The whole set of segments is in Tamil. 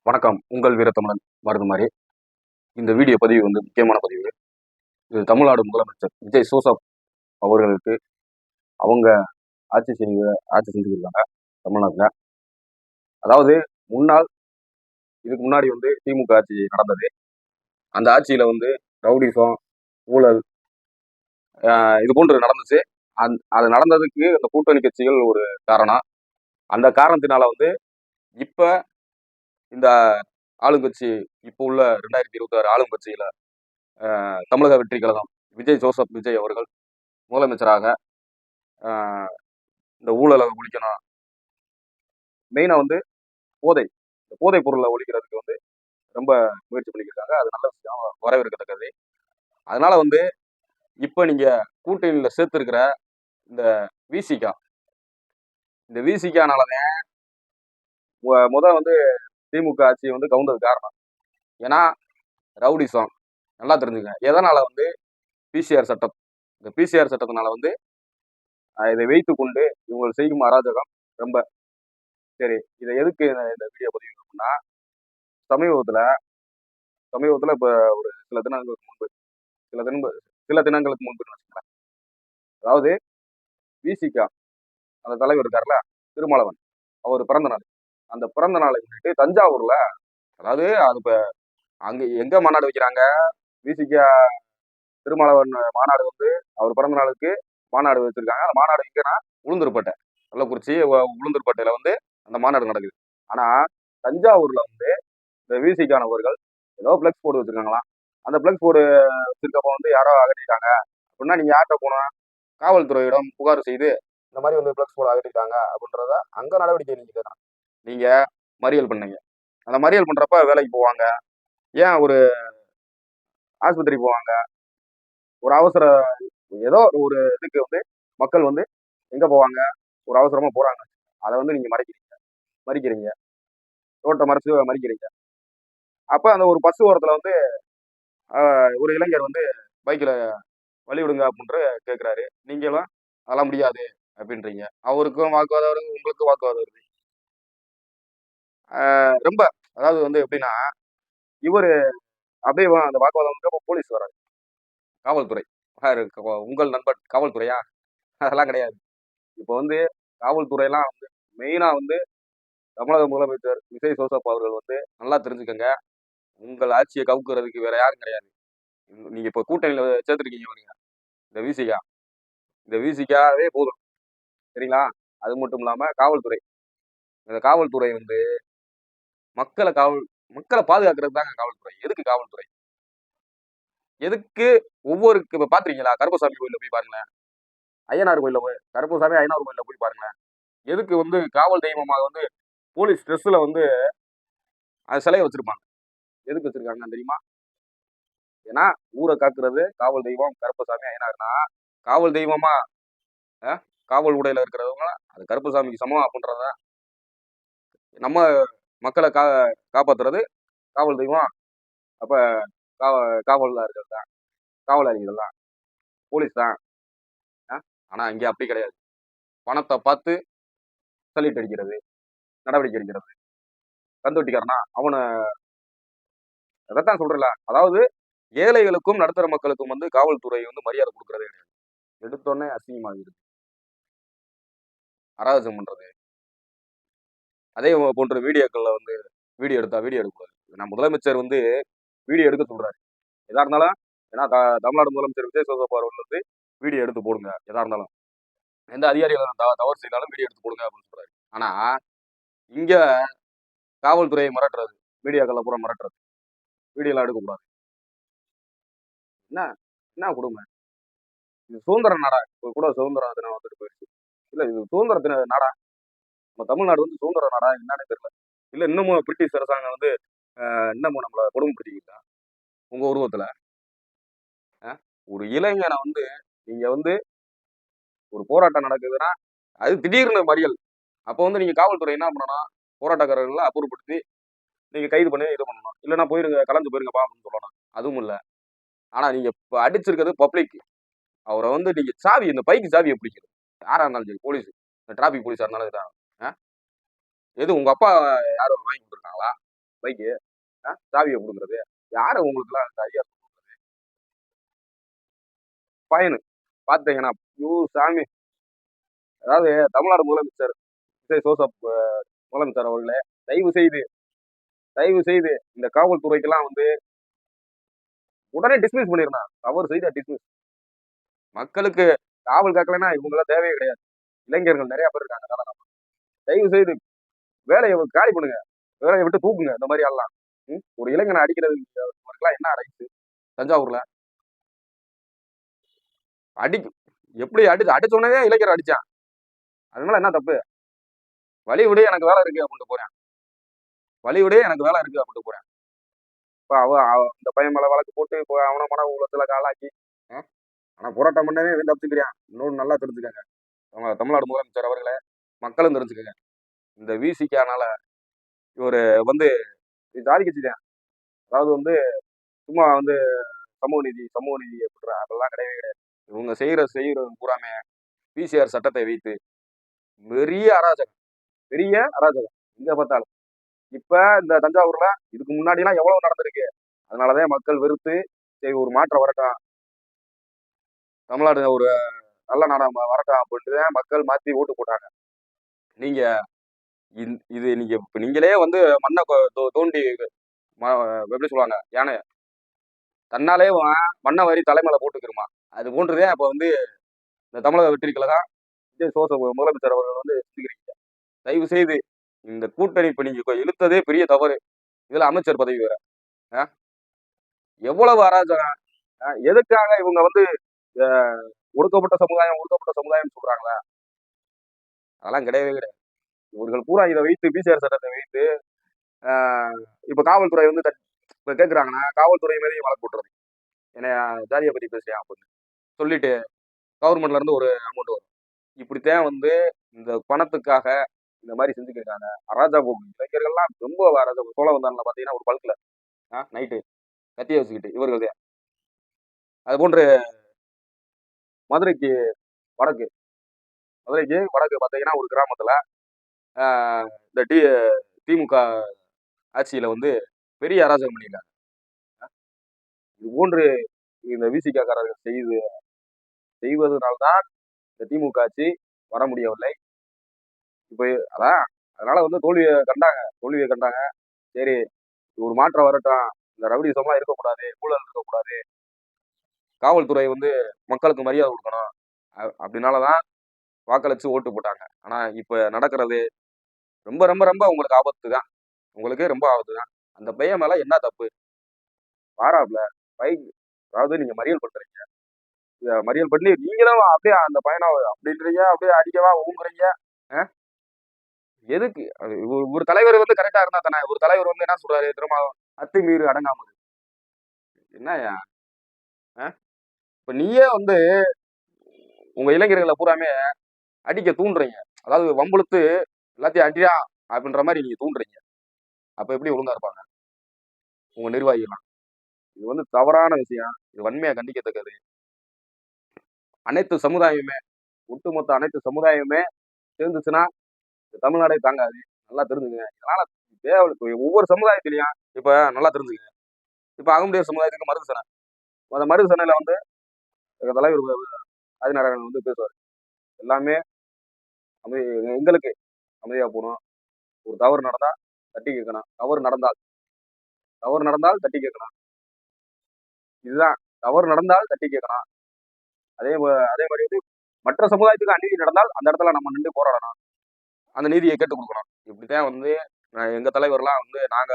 வணக்கம். உங்கள் வீரத்தமிழன் மருதுமாரி. இந்த வீடியோ பதிவு வந்து முக்கியமான பதிவு. இது தமிழ்நாடு முதலமைச்சர் விஜய் ஜோசப் அவர்களுக்கு அவங்க ஆட்சி செஞ்சுருக்காங்க தமிழ்நாட்டில். அதாவது முன்னாள் இதுக்கு முன்னாடி வந்து திமுக ஆட்சி நடந்தது. அந்த ஆட்சியில வந்து ரவுடிசம், ஊழல் இது போன்று நடந்துச்சு. அது நடந்ததுக்கு அந்த கூட்டணி கட்சிகள் ஒரு காரணம். அந்த காரணத்தினால வந்து இப்ப இந்த ஆளுங்கட்சி இப்போ உள்ள 2026 ஆளுங்கட்சியில தமிழக வெற்றி கழகம் விஜய் அவர்கள் முதலமைச்சராக இந்த ஊழலை ஒழிக்கணும். மெயினா வந்து இந்த போதை பொருளை ஒழிக்கிறதுக்கு வந்து ரொம்ப முயற்சி பண்ணிக்கிருக்காங்க. அது நல்ல விஷயம், வரவேற்கத்தக்கது. அதனால வந்து இப்ப நீங்க கூட்டணியில சேர்த்திருக்கிற இந்த விசிகா இந்த விசிகானாலதான் வந்து திமுக ஆட்சி வந்து கவுந்தது காரணம். ஏன்னா ரவுடிசம் நல்லா தெரிஞ்சுங்க. எதனால வந்து பிசிஆர் சட்டம், இந்த பிசிஆர் சட்டத்தினால வந்து இதை வைத்து கொண்டு இவங்க செய்யும் அராஜகம் ரொம்ப சரி. இதை எதுக்கு இந்த வீடியோ பதிவு அப்படின்னா, சமீபத்துல இப்ப ஒரு சில தினங்களுக்கு முன்பு வச்சுக்கலாம். அதாவது விசிகா அந்த தலைவர் இருக்காருல்ல, திருமாவளவன், அவர் பிறந்த நாள். அந்த பிறந்த நாளை முன்னிட்டு தஞ்சாவூர்ல, அதாவது அது இப்ப அங்க எங்க மாநாடு வைக்கிறாங்க, விசிகா திருமாவளவன் மாநாடு வந்து அவர் பிறந்த நாளுக்கு மாநாடு வச்சிருக்காங்க. அந்த மாநாடு எங்கன்னா உளுந்தூர்பேட்டை, கள்ளக்குறிச்சி உளுந்தூர்பேட்டையில வந்து அந்த மாநாடு நடக்குது. ஆனா தஞ்சாவூர்ல வந்து இந்த விசிகானவர்கள் ஏதோ பிளக்ஸ் போர்டு வச்சிருக்காங்களாம். அந்த பிளக்ஸ் போர்டு வச்சிருக்கப்ப வந்து யாரோ அகற்றிட்டாங்க அப்படின்னா, நீங்க யார்கிட்ட போனோம், காவல்துறையிடம் புகார் செய்து இந்த மாதிரி வந்து பிளக்ஸ் போர்டு அகற்றிட்டாங்க அப்படின்றத அங்க நடவடிக்கை நீங்க மறியல் பண்ணீங்க. அந்த மறியல் பண்றப்ப வேலைக்கு போவாங்க, ஏன் ஒரு ஆஸ்பத்திரி போவாங்க, ஒரு அவசர ஏதோ ஒரு இதுக்கு வந்து மக்கள் வந்து எங்க போவாங்க, ஒரு அவசரமா போறாங்க, அதை வந்து நீங்க மறிக்கிறீங்க, ரோட்டை மறிக்கிறீங்க. அப்ப அந்த ஒரு பஸ் ஓரத்துல வந்து ஒரு இளைஞர் வந்து பைக்ல வழி விடுங்க அப்படின்ற கேட்கிறாரு. நீங்களும் அதெல்லாம் முடியாது அப்படின்றீங்க. அவருக்கும் வாக்குவாதம் வருது, உங்களுக்கும் வாக்குவாதம் வருது. ரொம்ப அதாவது வந்து எப்படின்னா, இவரு அப்படியே அந்த வாக்குவாதம் வந்து போலீஸ் வராரு, காவல்துறை. உங்கள் நண்பன் காவல்துறையா? அதெல்லாம் கிடையாது. இப்போ வந்து காவல்துறையெல்லாம் வந்து மெயினா வந்து தமிழக முதலமைச்சர் விஜய் ஜோசப் அவர்கள் வந்து நல்லா தெரிஞ்சுக்கங்க, உங்கள் ஆட்சியை கவுக்குறதுக்கு வேற யாரும் கிடையாது. நீங்க இப்ப கூட்டணியில சேர்த்துருக்கீங்க பாருங்க, இந்த விசிகாவே போதும், சரிங்களா? அது மட்டும் இல்லாம காவல்துறை, இந்த காவல்துறை வந்து மக்களை பாதுகாக்கிறது தாங்க காவல்துறை. எதுக்கு காவல்துறை? எதுக்கு இப்ப பாத்துறீங்களா, கருப்பசாமி கோயில போய் பாருங்களேன், ஐயனார் கோயில போய் கருப்பசாமி ஐயனார் கோயில போய் பாருங்களேன். எதுக்கு வந்து காவல் தெய்வமாக வந்து போலீஸ் ட்ரெஸ்ல வந்து அது சிலையை வச்சிருப்பாங்க. எதுக்கு வச்சிருக்காங்க தெரியுமா? ஏன்னா ஊரை காக்குறது காவல் தெய்வம் கருப்பசாமி ஐயனார்னா, காவல் தெய்வமா காவல் உடையில இருக்கிறவங்க அது கருப்பசாமிக்கு சமம் அப்படின்றத நம்ம மக்களை காப்பாத்துறது காவல் தெய்வம். அப்ப காவலர்கள் தான், காவலாளிகள் தான், போலீஸ் தான். ஆனா இங்க அப்படி கிடையாது. பணத்தை பார்த்து சல்யூட் அடிக்கிறது, நடவடிக்கை எடுக்கிறது. கந்துவட்டிக்காரனா அவனை, அதைத்தான் சொல்றல. அதாவது ஏழைகளுக்கும் நடுத்தர மக்களுக்கும் வந்து காவல்துறை வந்து மரியாதை கொடுக்கறதே கிடையாது. எடுத்தோடனே அசிங்கமாகிறது, அராஜகம் பண்றது. அதே போன்ற வீடியோக்கள்ல வந்து வீடியோ எடுக்கக்கூடாது. நான் முதலமைச்சர் வந்து வீடியோ எடுக்க சொல்றாரு, எதா இருந்தாலும். ஏன்னா தமிழ்நாடு முதலமைச்சர் விஜய் ஜோசப் அவர்கள் வந்து வீடியோ எடுத்து போடுங்க, எதா இருந்தாலும். எந்த அதிகாரிகள் தவறு செய்தாலும் வீடியோ எடுத்து போடுங்க அப்படின்னு சொல்றாரு. ஆனா இங்க காவல்துறையை மிரட்டுறது, மீடியாக்கள்ல பூரா மிரட்டுறது, வீடியோ எல்லாம் எடுக்கக்கூடாது. என்ன என்ன கொடுமை இது? சுதந்திர நாடா? இப்போ கூட சுதந்திர தினம் வந்துட்டு போயிடுச்சு. இல்ல இது சுதந்திர தின நாடா? நம்ம தமிழ்நாடு வந்து சுதந்திர நாடா என்னன்னு தெரியல. இல்ல இன்னமும் பிரிட்டிஷ் அரசாங்கம் வந்து இன்னமும் நம்மளை கொடுமைப்படுத்திக்கிட்டா உங்க உருவத்துல? ஒரு இளைஞனை வந்து நீங்க வந்து ஒரு போராட்டம் நடக்குதுன்னா அது திடீர்னு மறியல். அப்போ வந்து நீங்க காவல்துறை என்ன பண்ணணும், போராட்டக்காரர்களை அப்புறப்படுத்தி நீங்க கைது பண்ணி இது பண்ணணும். இல்லைன்னா போயிருங்க, கலந்து போயிருங்கப்பா அப்படின்னு சொல்லணும். அதுவும் இல்லை. ஆனா நீங்க இப்ப அடிச்சிருக்கிறது பப்ளிக். அவரை வந்து நீங்க இந்த பைக்கு சாவியை பிடிக்கணும். யாரா இருந்தாலும் சரி, போலீஸ், டிராபிக் போலீஸா இருந்தாலும் எது உங்க அப்பா யாரும் வாங்கி கொடுத்துருக்காங்களா? பைக்கு சாவியை கொடுக்குறது? யாரு உங்களுக்குலாம் அந்த ஐயா பயனு பார்த்தீங்கன்னா? ஐயோ சாமி! அதாவது தமிழ்நாடு முதலமைச்சர் விஜய் ஜோசப் முதலமைச்சர் அவர்களே, தயவு செய்து தயவு செய்து இந்த காவல்துறைக்கெல்லாம் வந்து உடனே டிஸ்மிஸ் பண்ணிடணும். தவறு செய்த டிஸ்மிஸ். மக்களுக்கு காவல் காக்கலைன்னா இவங்கெல்லாம் தேவையே கிடையாது. இளைஞர்கள் நிறைய பேர் இருக்காங்க. அதனால தயவு செய்து வேலையை காலி பண்ணுங்க. வேலையை விட்டு தூக்குங்க இந்த மாதிரி ஆள்லாம். ஒரு இளைஞனை அடிக்கிறதுலாம் என்ன ரைட்ஸ் தஞ்சாவூர்ல? எப்படி அடிச்ச உடனே இளைஞர் அடிச்சான். அதனால என்ன தப்பு? வழி விடு எனக்கு வேலை இருக்கு அப்படின்ட்டு போறேன். வழி விடு எனக்கு வேலை இருக்கு அப்படின்ட்டு போறேன். இப்ப இந்த பையன் மேல வழக்கு போட்டு இப்போ அவன மன உள்ளத்துல காலாக்கி ஆனா போராட்டம் பண்ணவே தப்பிச்சுக்கிறான். இன்னொன்று நல்லா தெரிஞ்சுக்கங்க. அவங்க தமிழ்நாடு முதலமைச்சர் அவர்களே, மக்களும் தெரிஞ்சுக்கங்க. இந்த விசிகானால இவரு வந்து ஜாதி கட்சி தான். அதாவது வந்து சும்மா வந்து சமூக நீதி அப்படின்ற அதெல்லாம் கிடையவே கிடையாது. இவங்க செய்யறது பூராமே பிசிஆர் சட்டத்தை வைத்து பெரிய அராஜகம் எங்க பார்த்தாலும். இப்ப இந்த தஞ்சாவூர்ல இதுக்கு முன்னாடி எல்லாம் எவ்வளவு நடந்திருக்கு. அதனாலதான் மக்கள் வெறுத்து சரி ஒரு மாற்றம் வரட்டும், தமிழ்நாடு ஒரு நல்ல நாடா வரட்டும் அப்படின்ட்டு மக்கள் மாத்தி ஓட்டு போட்டாங்க. நீங்க இது நீங்க நீங்களே வந்து மண்ணை தோண்டி எப்படி சொல்லுவாங்க, யானை தன்னாலே மண்ணை வாரி தலைமையில போட்டுக்கிறோமா? அது போன்றுதான் இப்ப வந்து இந்த தமிழக வெற்றிகளை தான் விஜய் ஜோசப் முதலமைச்சர் அவர்கள் வந்து செஞ்சுக்கிறீங்க. தயவு செய்து இந்த கூட்டணி இப்ப நீங்க இழுத்ததே பெரிய தவறு. இதுல அமைச்சர் பதவி வேற. எவ்வளவு அராஜகம்! எதுக்காக இவங்க வந்து ஒடுக்கப்பட்ட சமுதாயம் சொல்றாங்களா? அதெல்லாம் கிடையவே கிடையாது. இவர்கள் பூரா இதை வைத்து பிசிஆர் சட்டத்தை வைத்து இப்ப காவல்துறை வந்து இப்ப கேட்குறாங்கன்னா காவல்துறை மேலேயும் வழக்கு போட்டுறது. என்னை ஜாதியை பத்தி பேசுறேன் அப்படின்னு சொல்லிட்டு கவர்மெண்ட்ல இருந்து ஒரு அமௌண்ட் வரும். இப்படித்தான் வந்து இந்த பணத்துக்காக இந்த மாதிரி செஞ்சுக்கிருக்காங்க. அராஜகம் இளைஞர்கள்லாம் ரொம்ப அராஜகம். சோழ வந்தான்ல பாத்தீங்கன்னா ஒரு பல்குல நைட்டு கத்திய வச்சுக்கிட்டு இவர்கள் தான். அது போன்று மதுரைக்கு வடக்கு பாத்தீங்கன்னா ஒரு கிராமத்துல இந்த திமுக ஆட்சியில வந்து பெரிய அராஜகம் பண்ணியிருக்காங்க. இது போன்று இந்த விசிகாரர்கள் செய்வதனால்தான் இந்த திமுக ஆட்சி வர முடியவில்லை. இப்ப அதான் அதனால வந்து தோல்வியை கண்டாங்க. சரி ஒரு மாற்றம் வரட்டும், இந்த ரவுடிசம்லாம் இருக்கக்கூடாது, ஊழல் இருக்கக்கூடாது, காவல்துறை வந்து மக்களுக்கு மரியாதை கொடுக்கணும் அப்படின்னாலதான் வாக்களிச்சு ஓட்டு போட்டாங்க. ஆனா இப்ப நடக்கிறது ரொம்ப ரொம்ப ரொம்ப உங்களுக்கு ஆபத்து தான். உங்களுக்கு ரொம்ப ஆபத்து தான். அந்த பையன் மேல என்ன தப்பு? பாராப்ல பைக் அதாவது நீங்க மறியல் பண்றீங்க. மறியல் பண்ணி நீங்களும் அப்படியே அந்த பையனை அப்படின்றீங்க, அப்படியே அடிக்கவா ஊங்குறீங்க. எதுக்கு? ஒரு தலைவர் வந்து கரெக்டா இருந்தா தானே. ஒரு தலைவர் வந்து என்ன சொல்றாரு திரும்ப அத்துமீறி அடங்காமது என்னயா? இப்ப நீயே வந்து உங்க இளைஞர்களை பூராமே அடிக்க தூண்டுறீங்க. அதாவது வம்புழுத்து எல்லாத்தையும் அடியா அப்படின்ற மாதிரி நீங்க தூண்டுறீங்க. அப்ப எப்படி ஒழுங்கா இருப்பாங்க உங்க நிர்வாகிகள்லாம்? இது வந்து தவறான விஷயம். இது வன்மையா கண்டிக்கத்தக்கது. அனைத்து சமுதாயமே ஒட்டுமொத்த அனைத்து சமுதாயமே சேர்ந்துச்சுன்னா தமிழ்நாடே தாங்காது. நல்லா தெரிஞ்சுங்க. இதனால ஒவ்வொரு சமுதாயத்திலையும் இப்ப நல்லா தெரிஞ்சுங்க. இப்ப அகமுடையர் சமுதாயத்துக்கு மருது சனை. அந்த மருது சனையில வந்து தலைவர் ஆதிநாராயணன் வந்து பேசுவார். எல்லாமே எங்களுக்கு அமைதியா போகணும். ஒரு தவறு நடந்தா தட்டி கேட்கணும். தவறு நடந்தால் தட்டி கேட்கணும். இதுதான் தவறு நடந்தால் தட்டி கேட்கணும். அதே மாதிரி வந்து மற்ற சமுதாயத்துக்கு அநீதி நடந்தால் அந்த இடத்துல நம்ம நின்று போராடணும். அந்த நீதியை கேட்டுக் கொடுக்கணும். இப்படித்தான் வந்து எங்க தலைவர்லாம் வந்து நாங்க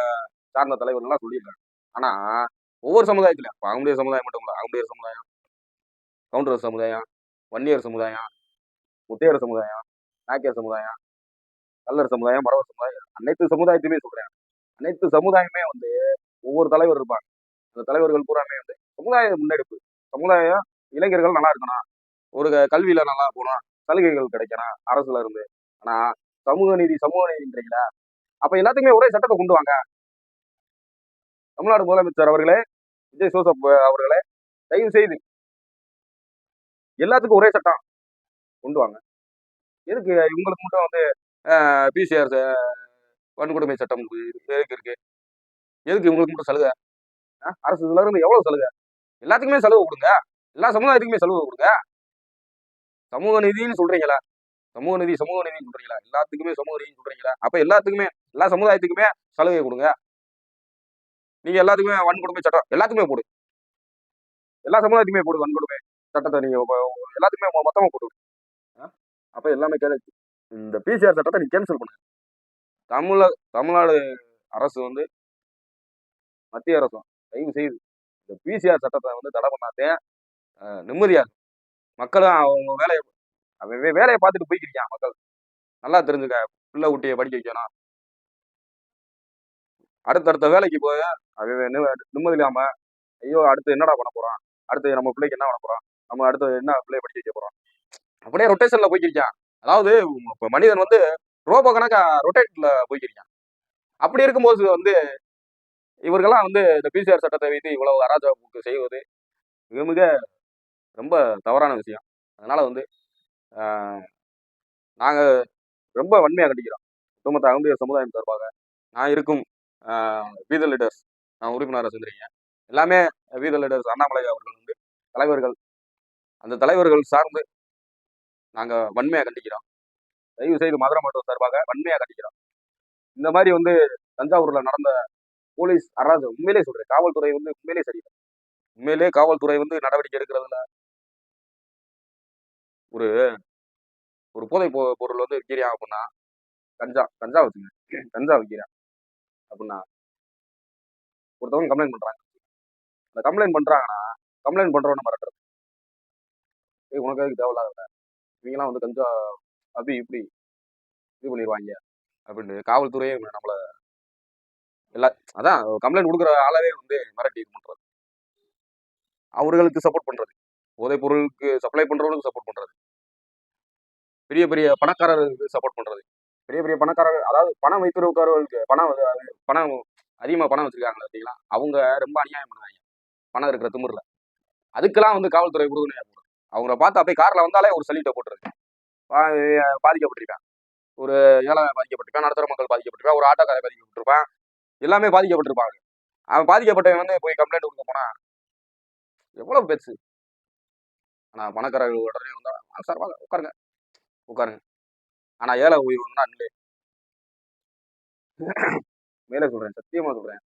சார்ந்த தலைவர்கள்லாம் சொல்லியிருக்காங்க. ஆனா ஒவ்வொரு சமுதாயத்திலும் அகமுடையர் சமுதாயம் மட்டும் இல்ல, அகமுடையர் சமுதாயம், கவுண்டர் சமுதாயம், வன்னியர் சமுதாயம், முத்தையர் சமுதாயம், நாயக்கர் சமுதாயம், கல்லர் சமுதாயம், மறவர் சமுதாயம், அனைத்து சமுதாயத்தையுமே சொல்றேன். அனைத்து சமுதாயமே வந்து ஒவ்வொரு தலைவர் இருப்பாங்க. அந்த தலைவர்கள் பூராமே வந்து சமுதாய முன்னெடுப்பு, சமுதாயம் இளைஞர்கள் நல்லா இருக்கணும், ஒரு கல்வியில நல்லா போகணும், சலுகைகள் கிடைக்கணும் அரசுல இருந்து. ஆனா சமூக நீதின்றீங்களா? அப்ப எல்லாத்துக்குமே ஒரே சட்டத்தை கொண்டு வாங்க. தமிழ்நாடு முதலமைச்சர் அவர்களே, விஜய் ஜோசப் அவர்களே, தயவு செய்து எல்லாத்துக்கும் ஒரே சட்டம் கொண்டு வாங்க. எதுக்கு இவங்களுக்கு மட்டும் வந்து பிசிஆர் வன்கொடுமை சட்டம் எதுக்கு இருக்கு? எதுக்கு இவங்களுக்கு மட்டும் சலுகை? அரசு இதுல இருந்து எவ்வளவு சலுகை? எல்லாத்துக்குமே சலுகை கொடுங்க. எல்லா சமுதாயத்துக்குமே சலுகை கொடுங்க. சமூக நீதினு சொல்றீங்களா? சமூக நீதினு சொல்றீங்களா? எல்லாத்துக்குமே சமூக நீதினு சொல்றீங்களா? அப்ப எல்லாத்துக்குமே எல்லா சமுதாயத்துக்குமே சலுகை கொடுங்க. நீங்க எல்லாத்துக்குமே வன்கொடுமை சட்டம் எல்லாத்துக்குமே போடு. எல்லா சமுதாயத்துக்குமே போடு வன்கொடுமை சட்டத்தை நீங்க எல்லாத்துக்குமே மொத்தமா போட்டு விடு. அப்ப எல்லாமே கேட்க இந்த பிசிஆர் சட்டத்தை நீ கேன்சல் பண்ணுங்க. தமிழ்நாடு அரசு வந்து மத்திய அரசும் தயவு செய்து இந்த பிசிஆர் சட்டத்தை வந்து தடை பண்ணாதே நிம்மதியா இருக்கும். மக்களும் அவங்க வேலையை பார்த்துட்டு போய்க்கிறியா மக்கள் நல்லா தெரிஞ்சுக்க. பிள்ளை குட்டியை படிக்க வைக்கணும். அடுத்தடுத்த வேலைக்கு போய் நிம்மதி இல்லாம ஐயோ அடுத்து என்னடா பண்ண போறோம், அடுத்து நம்ம பிள்ளைக்கு என்ன பண்ண போறோம், நம்ம அடுத்து என்ன பிள்ளைய படிக்க வைக்க போறோம், அப்படியே ரொட்டேஷன்ல போய்க்கிறியான். அதாவது மனிதன் வந்து ரோபோ கணக்கா ரொட்டேட்ல போய்க்கிறியான். அப்படி இருக்கும்போது வந்து இவர்கள்லாம் வந்து இந்த பிசிஆர் சட்டத்தை வைத்து இவ்வளவு அராஜகத்துக்கு செய்வது மிக மிக ரொம்ப தவறான விஷயம். அதனால வந்து நாங்க ரொம்ப வன்மையா கண்டிக்கிறோம். ஒட்டுமொத்த அகம்பியர் சமுதாயம் சார்பாக நான் இருக்கும் வீதல் லீடர்ஸ், நான் உறுப்பினராக செஞ்சிருக்கேன். எல்லாமே வீதல் லீடர்ஸ் அண்ணாமலை அவர்கள் வந்து தலைவர்கள், அந்த தலைவர்கள் சார்ந்து நாங்க வன்மையா கண்டிக்கிறோம். தயவு செய்து மதுரை மாவட்டம் சார்பாக வன்மையா கண்டிக்கிறோம். இந்த மாதிரி வந்து தஞ்சாவூர்ல நடந்த போலீஸ் அராஜகம் உண்மையிலே சொல்றேன், காவல்துறை வந்து உண்மையிலே சரியில்லை. உண்மையிலே காவல்துறை வந்து நடவடிக்கை எடுக்கிறதுல ஒரு ஒரு போதை பொருள் வந்து விற்கிறான் அப்படின்னா கஞ்சா வச்சுங்க, கஞ்சா விற்கிறான் அப்படின்னா ஒருத்தவங்க கம்ப்ளைண்ட் பண்றாங்க. அந்த கம்ப்ளைண்ட் பண்றாங்கன்னா கம்ப்ளைண்ட் பண்றவன மிரட்டுறது. உனக்கு அதுக்கு தேவையில்லாத இவங்கெல்லாம் வந்து கஞ்சா அப்படி இப்படி இது பண்ணிடுவாங்க அப்படின்னு காவல்துறையே நம்மள அதான் கம்ப்ளைண்ட் கொடுக்குற ஆளவே வந்து மிரட்டி இது பண்றது, அவர்களுக்கு சப்போர்ட் பண்றது, போதைப் பொருளுக்கு சப்ளை பண்றவங்களுக்கு சப்போர்ட் பண்றது, பெரிய பெரிய பணக்காரர்களுக்கு சப்போர்ட் பண்றது, பெரிய பெரிய பணக்காரர்கள் அதாவது பணம் வைத்திருக்கிறவர்களுக்கு பணம் அதிகமா பணம் வச்சிருக்காங்களா பார்த்தீங்களா, அவங்க ரொம்ப அநியாயம் பண்ணுவாங்க பணம் இருக்கிற திமிர்ல. அதுக்கெல்லாம் வந்து காவல்துறை உறுதுணையா போடுது. அவங்கள பார்த்து அப்படியே கார்ல வந்தாலே ஒரு சல்யூட்டை போட்டுருது. பாதிக்கப்பட்டிருக்கான், ஒரு ஏழை பாதிக்கப்பட்டிருக்கான், நடுத்தர மக்கள் பாதிக்கப்பட்டிருக்கான், ஒரு ஆட்டோக்காரை பாதிக்கப்பட்டிருப்பான், எல்லாமே பாதிக்கப்பட்டிருப்பாங்க. அவன் பாதிக்கப்பட்டவன் வந்து போய் கம்ப்ளைண்ட் கொடுக்க போனா எவ்வளவு பேச்சு. ஆனா பணக்காரர்கள் உடனே வந்தா சார் வாங்க உட்காருங்க உட்காருங்க. ஆனா ஏழை உயிர்னா மேலே சொல்றேன், சத்தியமா சொல்றேன்,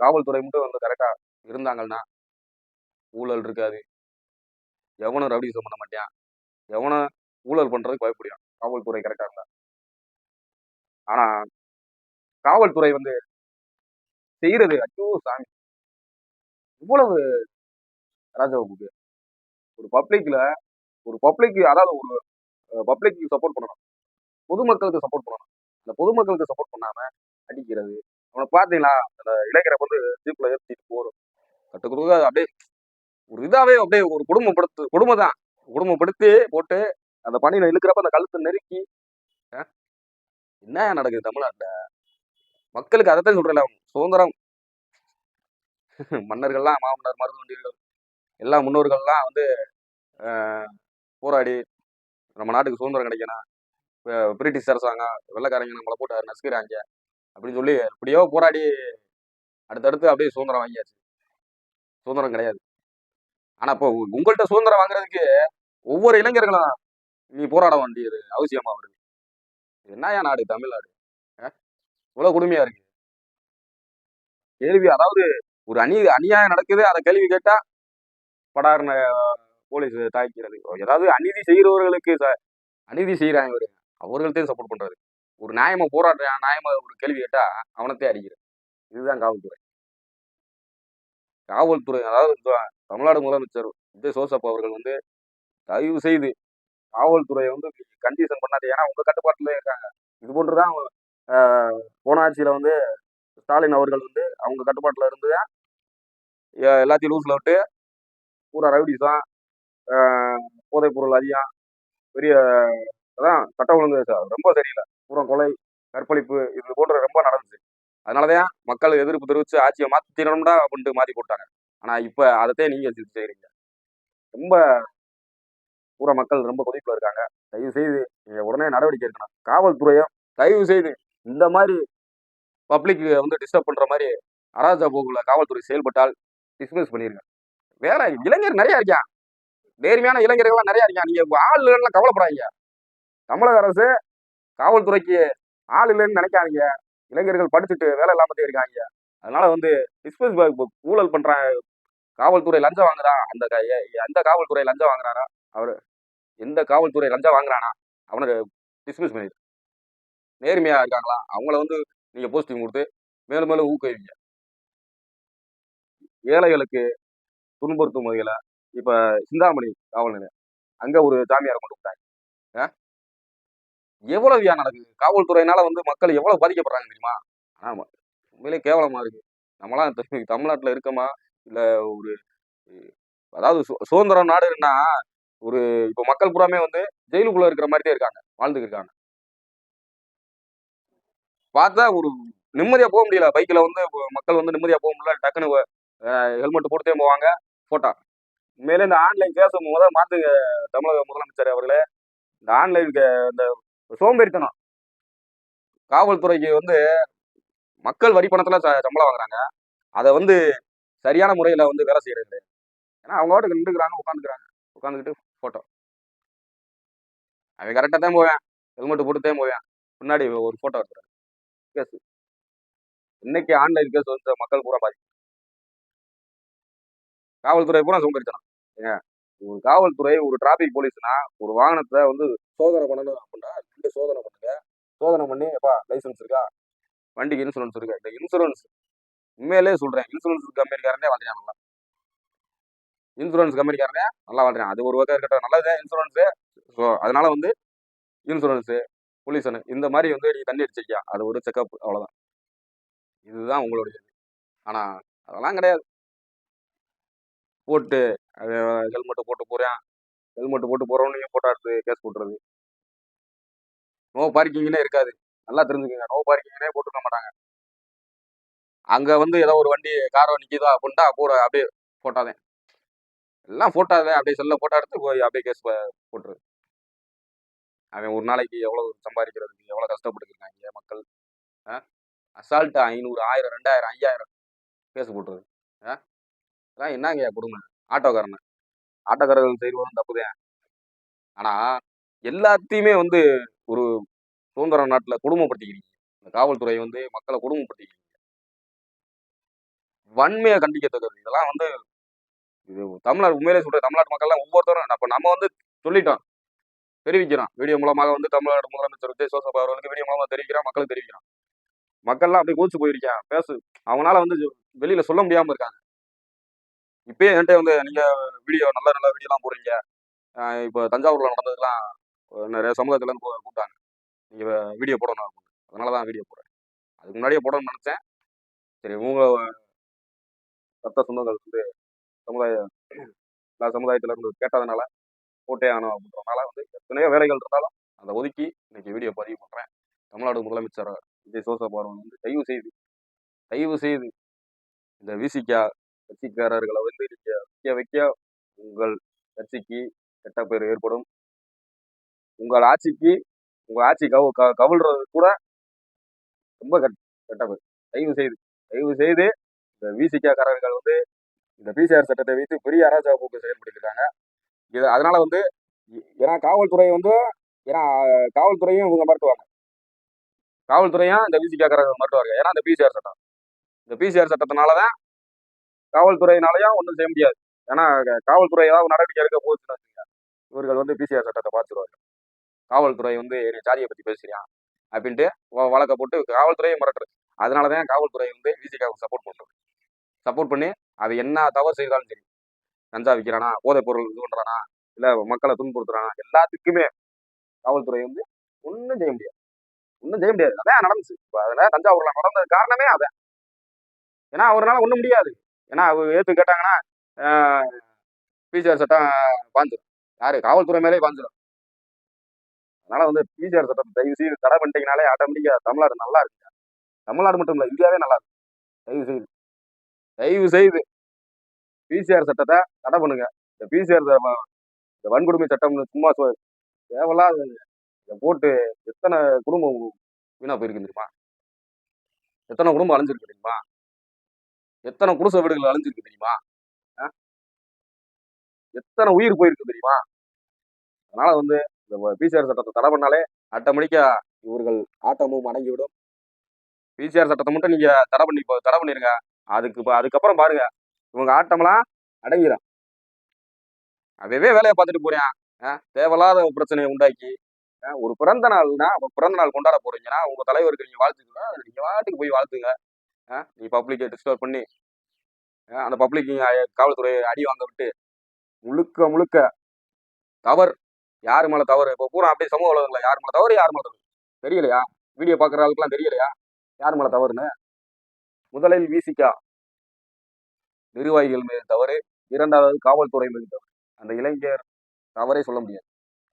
காவல்துறை மட்டும் வந்து கரெக்டா இருந்தாங்கன்னா ஊழல் இருக்காது, எவனும் ரவுடிசம் பண்ண மாட்டான், எவனும் ஊழல் பண்றதுக்கு பயப்படியான் காவல்துறை கரெக்டா இருந்தா. ஆனா காவல்துறை வந்து செய்யறது ஐயோ சாமி இவ்வளவு ராஜாவுக்கு ஒரு பப்ளிக் அதாவது ஒரு பப்ளிக்கு சப்போர்ட் பண்ணணும், பொதுமக்களுக்கு சப்போர்ட் பண்ணணும். அந்த பொதுமக்களுக்கு சப்போர்ட் பண்ணாம அடிக்கிறது, அவனை பார்த்தீங்களா அந்த இளைஞரை வந்து ஜீப்ல ஏற்றிட்டு போறோம் கட்டுக்குறுக அப்படியே ஒரு இதாவே அப்படியே ஒரு குடும்பப்படுத்தி போட்டு அந்த பணியில இழுக்கிறப்ப அந்த கழுத்தை நெருக்கி என்ன நடக்குது தமிழ்நாட்டுல? மக்களுக்கு அதைத்தான் சொல்றேன், சுதந்திரம் மன்னர்கள்லாம் மாமன்னர் மருதுவண்டிகள் எல்லா முன்னோர்கள்லாம் வந்து போராடி நம்ம நாட்டுக்கு சுதந்திரம் கிடைக்கணும், பிரிட்டிஷ் அரசாங்கம் வெள்ளக்காரங்க நம்மளை போட்டு நசுக்கிறாங்க அப்படின்னு சொல்லி எப்படியோ போராடி அடுத்தடுத்து அப்படியே சுதந்திரம் வாங்கியாச்சு. சுதந்திரம் கிடையாது. ஆனா இப்போ உங்கள்கிட்ட சுதந்திரம் வாங்குறதுக்கு ஒவ்வொரு இளைஞர்களும் நீ போராட வேண்டியது அவசியமா வருது. என்னையா நாடு தமிழ்நாடு? இவ்வளவு கொடுமையா இருக்கு. கேள்வி அதாவது ஒரு அநியாயம் நடக்குது, அதை கேள்வி கேட்டா படார்னு போலீஸ் தாய்க்கிறது. ஏதாவது அநீதி செய்கிறவர்களுக்கு அநீதி செய்யறாங்க இவரு, அவர்கள்ட்டையும் சப்போர்ட் பண்றாரு. ஒரு நியாயமா போராடுறான், நியாயமா ஒரு கேள்வி கேட்டா அவனத்தையும் அடிக்கிறது. இதுதான் காவல்துறை. அதாவது தமிழ்நாடு முதலமைச்சர் விஜய் ஜோசப் அவர்கள் வந்து தயவு செய்து காவல்துறையை வந்து கண்டிஷன் பண்ணாது. ஏன்னா உங்க கட்டுப்பாட்டுல இருக்காங்க. இது போன்றுதான் போன ஆட்சியில வந்து ஸ்டாலின் அவர்கள் வந்து அவங்க கட்டுப்பாட்டுல இருந்து எல்லாத்தையும் லூஸ்ல விட்டு பூரா ரவுடிசம், போதைப் பொருள் அதிகம், பெரிய அதான் சட்ட ஒழுங்கு ரொம்ப சரியில்லை, பூரா கொலை, கற்பழிப்பு இது போன்ற ரொம்ப நடந்துச்சு. அதனாலதான் மக்கள் எதிர்ப்பு தெரிவிச்சு ஆட்சியை மாத்திரணும்டா அப்படின்ட்டு மாத்தி போட்டாங்க. ஆனா இப்ப அதைத்தான் நீங்க செய்றீங்க. ரொம்ப பூரா மக்கள் ரொம்ப கொதிப்புல இருக்காங்க. தயவு செய்து நீங்க உடனே நடவடிக்கை எடுக்கணும். காவல்துறையும் தயவு செய்து இந்த மாதிரி பப்ளிக் வந்து டிஸ்டர்ப் பண்ற மாதிரி அராஜக போக்குல காவல்துறை செயல்பட்டால் டிஸ்மிஸ் பண்ணிருங்க. வேற இளைஞர் நிறைய இருக்கான், நேர்மையான இளைஞர்கள்லாம் நிறைய இருக்கான். நீங்க ஆள் இல்லைன்னா கவலைப்படாதீங்க. தமிழக அரசு காவல்துறைக்கு ஆள் இல்லைன்னு நினைக்காதீங்க. இளைஞர்கள் படிச்சுட்டு வேலை இல்லாமத்தே இருக்காங்க. அதனால வந்து டிஸ்மிஸ் ஊழல் பண்ற காவல்துறை லஞ்சம் வாங்குறா, அந்த காவல்துறை லஞ்சம் வாங்குறாரா, அவரு எந்த காவல்துறை லஞ்சம் வாங்குறானா அவனுக்கு டிஸ்மிஸ் பண்ணிடு. நேர்மையா இருக்காங்களா அவங்கள வந்து நீங்க போஸ்டிங் கொடுத்து மேலும் மேலும் ஊக்குவிங்க. ஏழைகளுக்கு துன்புறுத்தும் வகையில இப்ப சிந்தாமணி காவல் நிலையம் அங்க ஒரு சாமியாரை கொண்டு விட்டாங்க. எவ்வளவு நடக்குது காவல்துறையினால வந்து மக்கள் எவ்வளவு பாதிக்கப்படுறாங்க தெரியுமா? ஆமா, உண்மையிலே கேவலமா இருக்கு. நம்மளாம் தமிழ்நாட்டுல இருக்கோமா இல்ல ஒரு அதாவது சுதந்திர நாடுன்னா ஒரு இப்ப மக்கள் பூராமே வந்து ஜெயிலுக்குள்ள இருக்கிற மாதிரியே இருக்காங்க, வாழ்ந்துட்டு இருக்காங்க. பார்த்தா ஒரு நிம்மதியா போக முடியல. பைக்ல வந்து மக்கள் வந்து நிம்மதியா போக முடியல. டக்குன்னு ஹெல்மெட் போட்டுட்டே போவாங்க. போட்டா உண்மையிலே இந்த ஆன்லைன் கேஸ் முதல்ல மாத்துங்க தமிழக முதலமைச்சர் அவர்களே. இந்த ஆன்லைன் இந்த சோம்பேறித்தனம் காவல்துறைக்கு வந்து மக்கள் வரி பணத்துல சம்பளம் வாங்குறாங்க. அதை வந்து சரியான முறையில வந்து வேலை செய்யறது. ஏன்னா அவங்க வாட்டுக்கு நின்றுக்கிறாங்க, உட்காந்துக்கிட்டு போட்டோ. அவன் கரெக்டா தான் போவேன், ஹெல்மெட் போட்டுதான் போவேன், முன்னாடி ஒரு போட்டோ எடுத்துறேன். கேஸ் இன்னைக்கு ஆன்லைன் கேஸ் வந்து மக்கள் பூரா பாதி. காவல்துறை பூரா சோம்பேறித்தனம். ஏங்க ஒரு காவல்துறை ஒரு டிராபிக் போலீஸ்னா ஒரு வாகனத்தை வந்து சோதனை பண்ணணும் அப்படின்னா சோதனை பண்ணுங்க. சோதனை பண்ணி எப்பா லைசன்ஸ் இருக்கா, வண்டிக்கு இன்சூரன்ஸ் இருக்கா. இந்த இன்சூரன்ஸ் உண்மையிலே சொல்றேன், இன்சூரன்ஸ் கம்பெனிக்காரனே வாழ்றான் நல்லா. இன்சூரன்ஸ் கம்பெனிக்காரனே நல்லா வாழ்றான். அது ஒரு வகை இருக்கட்டும், நல்லதுதான் இன்சூரன்ஸ். ஸோ அதனால வந்து இன்சூரன்ஸ் பொல்யூஷன் இந்த மாதிரி வந்து நீ தண்ணி அடிச்சிருக்கியா அது ஒரு செக்அப், அவ்வளவுதான். இதுதான் உங்களுடைய. ஆனா அதெல்லாம் கிடையாது. போட்டு ஹெல்மெட் போட்டு போறேன், ஹெல்மெட் போட்டு போறவனையும் போட்டோ எடுத்து கேஸ் போட்டுறது. நோ பார்க்கிங்னே இருக்காது, நல்லா தெரிஞ்சுக்கங்க. நோ பார்க்கிங்னே போட்டுக்க மாட்டாங்க. அங்க வந்து ஏதோ ஒரு வண்டி காரோ நிக்குதா அப்படின்ட்டா கூட அப்படியே போட்டாதான் எல்லாம் போட்டாதான் அப்படியே செல்ல போட்டோ எடுத்து போய் அப்படியே கேஸ் போட்டுருது. அவன் ஒரு நாளைக்கு எவ்வளவு சம்பாதிக்கிறதுக்கு எவ்வளவு கஷ்டப்பட்டுருக்காங்க மக்கள். அசால்ட்டா 500 1000 2000 5000 கேஸ் போட்டுருது. அதான் என்னங்க கொடுமை. ஆட்டோக்காரன் ஆட்டோக்காரர்கள் செய்வதும் தப்புதான். ஆனா எல்லாத்தையுமே வந்து ஒரு சுதந்திர நாட்டுல கொடுமைப்படுத்திக்கிறீங்க. இந்த காவல்துறை வந்து மக்களை கொடுமைப்படுத்திக்கிறீங்க. வன்மையா கண்டிக்கத்தக்கது. இதெல்லாம் வந்து இது தமிழ்நாடு உண்மையிலே சொல்றேன். தமிழ்நாட்டு மக்கள்லாம் ஒவ்வொருத்தரும் அப்ப நம்ம வந்து சொல்லிட்டோம், தெரிவிக்கிறோம். வீடியோ மூலமாக வந்து தமிழ்நாடு முதலமைச்சர் விஜய் ஜோசப் அவர்களுக்கு வீடியோ மூலமா தெரிவிக்கிறோம், மக்களுக்கு தெரிவிக்கிறோம். மக்கள்லாம் அப்படியே கூச்சு போயிருக்கான் பேசு. அவங்களால வந்து வெளியில சொல்ல முடியாம இருக்காங்க. இப்பயே என்கிட்ட வந்து நீங்க வீடியோ நல்ல நல்ல வீடியோலாம் போடுறீங்க. இப்போ தஞ்சாவூர்ல நடந்ததுலாம் நிறைய சமூகத்துல இருந்து கூப்பிட்டாங்க, நீங்க வீடியோ போடணும் அப்படின்னு. அதனாலதான் வீடியோ போடுறேன். அதுக்கு முன்னாடியே போடணும்னு நினைச்சேன். சரி உங்க ரத்த சொந்தங்கள் வந்து சமுதாய எல்லா சமுதாயத்துல இருந்து கேட்டதுனால போட்டே ஆகணும் அப்படின்றதுனால வந்து எத்தனையோ வேலைகள் இருந்தாலும் அதை ஒதுக்கி இன்னைக்கு வீடியோ பதிவு பண்றேன். தமிழ்நாடு முதலமைச்சர் விஜய் ஜோசப் அவர்கள் வந்து தயவு செய்து இந்த விசிகா கட்சிக்காரர்களை வந்து நீங்க வைக்க வைக்க உங்கள் கட்சிக்கு கெட்ட பேர் ஏற்படும். உங்கள் ஆட்சி கவிழ்றது கூட ரொம்ப கெட்ட பேர். தயவு செய்து இந்த விசிகா காரர்கள் வந்து இந்த பிசிஆர் சட்டத்தை வைத்து பெரிய அராஜக போக்கு செயல்படுத்திருக்காங்க. இது அதனால வந்து ஏன்னா காவல்துறை வந்து ஏன்னா காவல்துறையும் இவங்க மறுத்துவாங்க, காவல்துறையும் இந்த விசிகா காரர்கள் மறுத்துவாங்க. ஏன்னா இந்த பிசிஆர் சட்டத்தினாலதான் காவல்துறையினாலையும் ஒன்றும் செய்ய முடியாது. ஏன்னா காவல்துறை ஏதாவது நடவடிக்கை எடுக்க போச்சுன்னு வச்சுங்க, இவர்கள் வந்து பிசிஆர் சட்டத்தை பார்த்துருவாங்க. காவல்துறை வந்து ஜாதியை பத்தி பேசுறியான் அப்படின்ட்டு வழக்க போட்டு காவல்துறையை மிரட்டுறது. அதனாலதான் காவல்துறை வந்து விசிகாவுக்கு சப்போர்ட் பண்ணி அது என்ன தவறு செய்தாலும் சரி, கஞ்சா விற்கிறானா, போதைப் பொருள் இது பண்றானா, இல்ல மக்களை துன்புறுத்துறானா, எல்லாத்துக்குமே காவல்துறை வந்து ஒன்றும் செய்ய முடியாது. அதான் நடந்துச்சு. இப்போ அதில் தஞ்சாவூர்ல நடந்தது காரணமே அதான். ஏன்னா அவரால் ஒன்றும் முடியாது. ஏன்னா அவர் ஏற்று கேட்டாங்கன்னா பிசிஆர் சட்டம் பாஞ்சிடும், யாரு காவல்துறை மேலே பாஞ்சிடும். அதனால வந்து பிசிஆர் சட்டம் தயவு செய்து தடை பண்ணிட்டீங்கனாலே ஆட்டோமேட்டிக்கா தமிழ்நாடு நல்லா இருக்குங்க. தமிழ்நாடு மட்டும் இல்லை, இந்தியாவே நல்லா இருக்கு. தயவு செய்து பிசிஆர் சட்டத்தை தடை பண்ணுங்க. இந்த பிசிஆர் இந்த வன்கொடுமை சட்டம் சும்மா தேவையில்லாத இதை போட்டு எத்தனை குடும்பம் வீணா போயிருக்கு தெரியுமா? எத்தனை குடும்பம் அழிஞ்சிருக்கு தெரியுமா? எத்தனை குடிசை வீடுகள் அழிஞ்சிருக்கு தெரியுமா? அ எத்தனை உயிர் போயிருக்கு தெரியுமா? அதனால வந்து இந்த பிசிஆர் சட்டத்த தடை பண்ணாலே ஆட்டோமேட்டிக்கா இவர்கள் ஆட்டமும் அடங்கிவிடும். பிசிஆர் சட்டத்த மட்டும் நீங்க தடை பண்ணிருங்க. அதுக்கப்புறம் பாருங்க. இவங்க ஆட்டம்லாம் அடங்கிரும். அவன் வேலைய பார்த்துட்டு போறான். தேவையில்லாத பிரச்சனைய உண்டாக்கி, ஒரு பிறந்த நாள்னா, பிறந்த நாள் கொண்டாட போறீங்கன்னா, உங்க தலைவருக்கு நீங்க வாழ்த்துக்களா, நீங்க பாட்டுக்கு போய் வாழ்த்துங்க. நீ பப்ளிக்க டிஸ்டர்ப் பண்ணி, அந்த பப்ளிக் காவல்துறை அடி வாங்க விட்டு, முழுக்க முழுக்க தவறு. யாரு மேல தவறு? இப்போ பூரா அப்படியே சமூக வலைதளங்கள்ல யார் மேல தவறு, யார் மேல தவறு? தெரியலையா? வீடியோ பார்க்குற ஆளுக்கெல்லாம் தெரியலையா? யார் மேல தவறுன்னு? முதலில் விசிகா நிர்வாகிகள் மீது தவறு, 2வது காவல்துறை மீது தவறு. அந்த இளைஞர் தவறே சொல்ல முடியாது.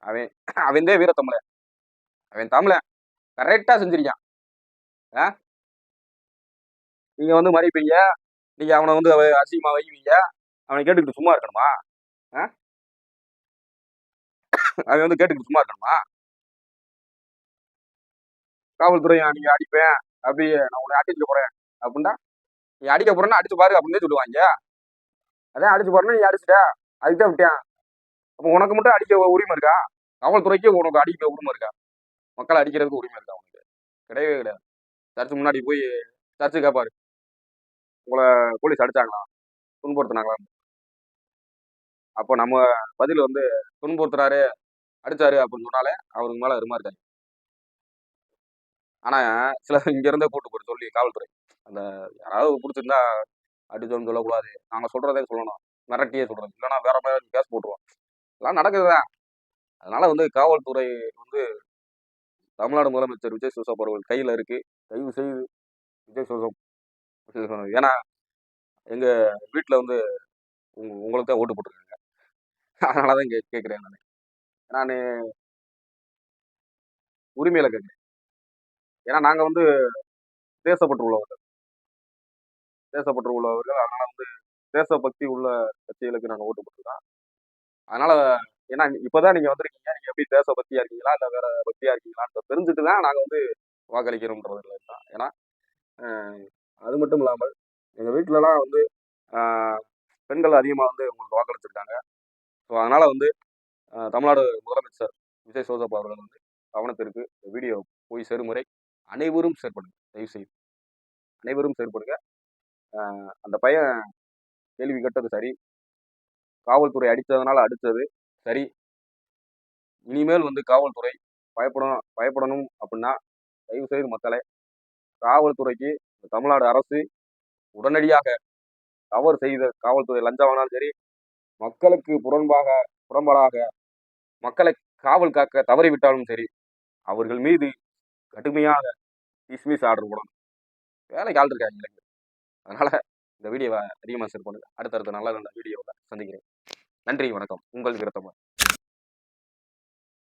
அவன் அவன்தே வீரத்தமிழன். அவன் தமிழன். கரெக்ட்டா செஞ்சிருக்கான். ஆ நீங்க வந்து மறைப்பீங்க. நீங்க அவன வந்து அசிங்கமா வைவீங்க. அவன கேட்டுக்கிட்டு சும்மா இருக்கணுமா? ஆ அவன் வந்து கேட்டுக்கிட்டு சும்மா இருக்கணுமா? காவல்துறைய நீங்க அடிப்பேன். அப்படி நான் உன்னை அடிக்க போறேன். அப்படின்னா, நீ அடிக்க போறேன்னா அடிச்சு பாரு அப்படின்னு சொல்லுவாங்க. அதான் அடிச்சு பாருன்னா நீ அடிச்சுட்ட. அதுக்கு தான் விட்டேன். அப்ப உனக்கு மட்டும் அடிக்க உரிமை இருக்கா? காவல்துறைக்கு உனக்கு அடிக்க உரிமை இருக்கா? மக்கள அடிக்கிறதுக்கு உரிமை இருக்கா உனக்கு? கிடையவே கிடையாது. சர்ச் முன்னாடி போய் சர்ச்சு கேட்பாரு. உங்கள போலீஸ் அடிச்சாங்களா? துன்புறுத்துனாங்களா? அப்போ நம்ம பதில் வந்து துன்புறுத்துறாரு, அடிச்சாரு அப்படின்னு சொன்னாலே அவருக்கு மேல ரிமார்க் ஆயிரும். ஆனா சில இங்க இருந்தே கூட்டு போய் சொல்லி காவல்துறை. அந்த யாராவது புடிச்சிருந்தா அடிச்சோன்னு சொல்லக்கூடாது. நாங்க சொல்றதே சொல்லணும். மிரட்டியே சொல்றது. இல்லன்னா வேற மாரி கேஸ் போட்டுருவோம். இதெல்லாம் நடக்குதுதான். அதனால வந்து காவல்துறை வந்து தமிழ்நாடு முதலமைச்சர் விஜய் ஜோசப் அவர்கள் கையில இருக்கு. தயவு செய்து விஜய் ஜோசப் ஏன்னா எங்க வீட்ல வந்து உங்களுக்கு தான் ஓட்டு போட்டுருக்காங்க. அதனால தான் கேட்கிறேன் நானு. நானு உரிமையில கேட்கிறேன். ஏன்னா நாங்க வந்து தேசப்பற்று உள்ளவர்கள். தேசப்பற்று உள்ளவர்கள். அதனால வந்து தேசபக்தி உள்ள கட்சிகளுக்கு நாங்க ஓட்டு போட்டுருக்கோம். அதனால ஏன்னா இப்பதான் நீங்க வந்திருக்கீங்க. நீங்க எப்படி தேசபக்தியா இருக்கீங்களா? இல்ல வேற பக்தியா இருக்கீங்களான்னு தெரிஞ்சுட்டு தான் நாங்க வந்து வாக்களிக்கிறோம்ன்றதுல தான். ஏன்னா, அ அது மட்டும் இல்லாமல் எங்க வீட்லலாம் வந்து அ பெண்கள் அதிகமா வந்து உங்களுக்கு வாக்களிச்சிருக்காங்க. ஸோ அதனால வந்து தமிழ்நாடு முதலமைச்சர் விஜய் ஜோசப் அவர்கள் வந்து கவனத்திற்கு இந்த வீடியோ போய் சேரும் வரை அனைவரும் செயற்படுங்க. தயவுசெய்து அனைவரும் செயற்படுங்க. அந்த பையன் கேள்வி கேட்டது சரி. காவல்துறை அடிச்சதுனால அடிச்சது சரி. இனிமேல் வந்து காவல்துறை பயப்படணும் அப்படின்னா, தயவுசெய்து மக்களே காவல்துறைக்கு தமிழ்நாடு அரசு உடனடியாக தவறு செய்த காவல்துறை லஞ்சம் வாங்கினாலும் சரி, மக்களுக்கு புறம்பாடாக மக்களை காவல் காக்க தவறிவிட்டாலும் சரி, அவர்கள் மீது கடுமையாக டிஸ்மிஸ் ஆர்டர் போடணும். வேலைக்கு ஆள் இருக்காங்க. அதனால இந்த வீடியோவை அதிகமா ஷேர் பண்ணுங்க. அடுத்தடுத்த நல்ல நல்ல வீடியோவில் சந்திக்கிறேன். நன்றி, வணக்கம். உங்கள் வீரத்தமிழன்.